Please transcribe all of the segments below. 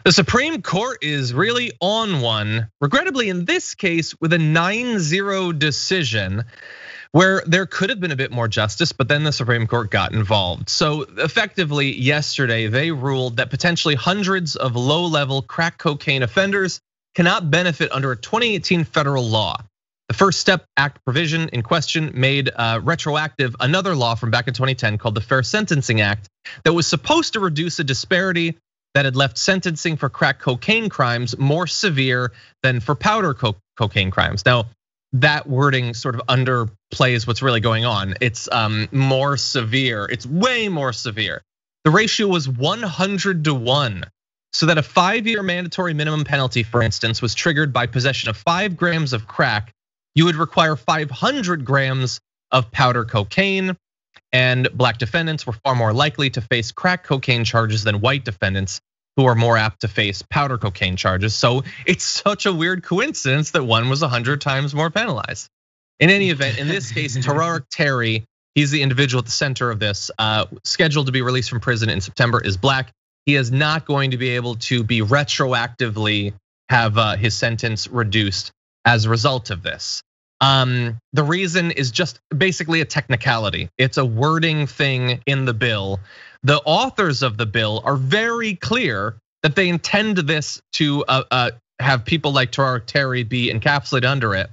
The Supreme Court is really on one, regrettably in this case, with a 9-0 decision where there could have been a bit more justice, but then the Supreme Court got involved. So effectively yesterday, they ruled that potentially hundreds of low-level crack cocaine offenders cannot benefit under a 2018 federal law. The First Step Act provision in question made retroactive another law from back in 2010 called the Fair Sentencing Act that was supposed to reduce a disparity that had left sentencing for crack cocaine crimes more severe than for powder cocaine crimes. Now, that wording sort of underplays what's really going on. It's more severe, it's way more severe. The ratio was 100-to-1. So that a 5-year mandatory minimum penalty, for instance, was triggered by possession of 5 grams of crack. You would require 500 grams of powder cocaine, and black defendants were far more likely to face crack cocaine charges than white defendants who are more apt to face powder cocaine charges. So it's such a weird coincidence that one was 100 times more penalized. In any event, in this case, Turks Terry, he's the individual at the center of this, scheduled to be released from prison in September, is black. He is not going to be able to be retroactively have his sentence reduced as a result of this. The reason is just basically a technicality. It's a wording thing in the bill. The authors of the bill are very clear that they intend this to have people like Turks Terry be encapsulated under it.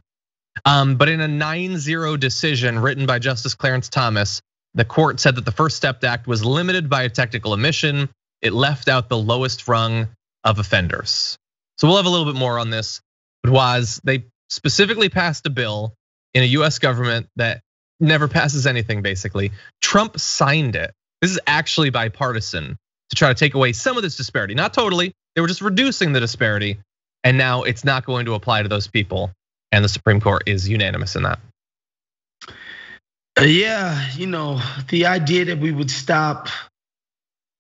But in a 9-0 decision written by Justice Clarence Thomas, the court said that the First Step Act was limited by a technical omission. It left out the lowest rung of offenders. So we'll have a little bit more on this. But they specifically passed a bill in a US government that never passes anything, basically. Trump signed it. This is actually bipartisan to try to take away some of this disparity. Not totally, they were just reducing the disparity. And now it's not going to apply to those people. And the Supreme Court is unanimous in that. Yeah, the idea that we would stop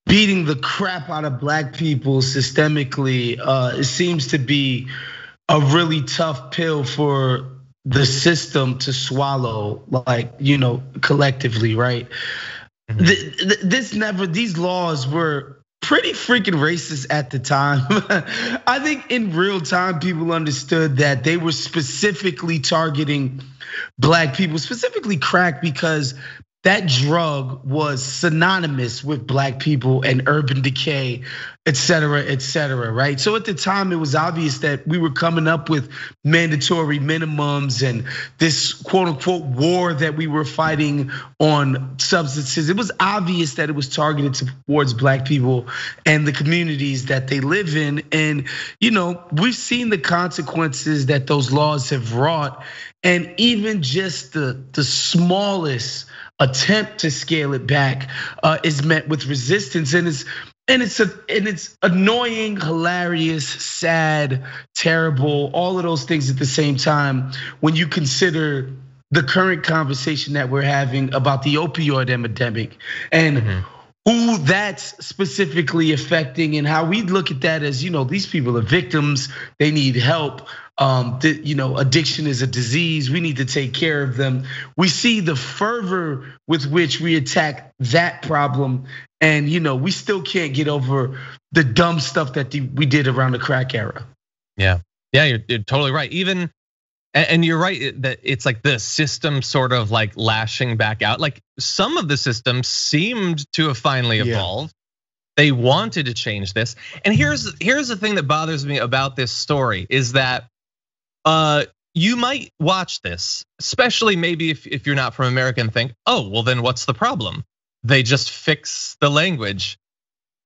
beating the crap out of black people systemically, it seems to be a really tough pill for the system to swallow, collectively, right? These laws were pretty freaking racist at the time. I think in real time, people understood that they were specifically targeting black people, specifically crack, because that drug was synonymous with black people and urban decay, et cetera, right? So at the time, it was obvious that we were coming up with mandatory minimums and this quote unquote war that we were fighting on substances. It was obvious that it was targeted towards black people and the communities that they live in. And we've seen the consequences that those laws have wrought. And even just the smallest attempt to scale it back is met with resistance, and it's annoying, hilarious, sad, terrible, all of those things at the same time when you consider the current conversation that we're having about the opioid epidemic and who that's specifically affecting, and how we look at that as, these people are victims, they need help. Addiction is a disease, we need to take care of them. We see the fervor with which we attack that problem, and we still can't get over the dumb stuff that we did around the crack era. Yeah, you're totally right. And you're right that it's like the system sort of like lashing back out. Like some of the systems seemed to have finally evolved. They wanted to change this. And here's the thing that bothers me about this story is that you might watch this, especially maybe if you're not from America, and think, oh, well then what's the problem? They just fix the language.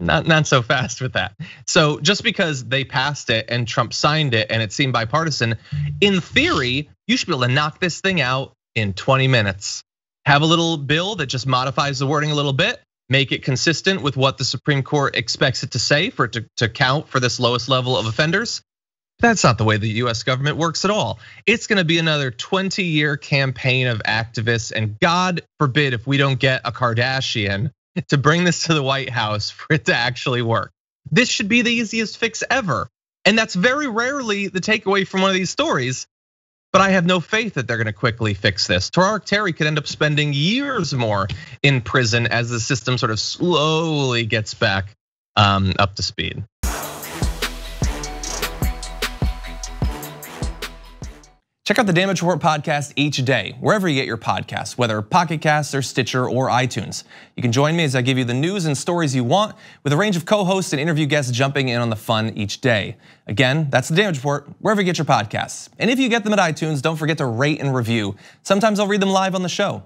Not so fast with that. So just because they passed it and Trump signed it and it seemed bipartisan, in theory, you should be able to knock this thing out in 20 minutes. Have a little bill that just modifies the wording a little bit, make it consistent with what the Supreme Court expects it to say for it to count for this lowest level of offenders. That's not the way the US government works at all. It's gonna be another 20-year campaign of activists, and God forbid if we don't get a Kardashian to bring this to the White House for it to actually work. This should be the easiest fix ever. And that's very rarely the takeaway from one of these stories. But I have no faith that they're gonna quickly fix this. Turks Terry could end up spending years more in prison as the system sort of slowly gets back up to speed. Check out the Damage Report podcast each day, wherever you get your podcasts, whether Pocket Casts or Stitcher or iTunes. You can join me as I give you the news and stories you want, with a range of co-hosts and interview guests jumping in on the fun each day. Again, that's the Damage Report, wherever you get your podcasts. And if you get them at iTunes, don't forget to rate and review. Sometimes I'll read them live on the show.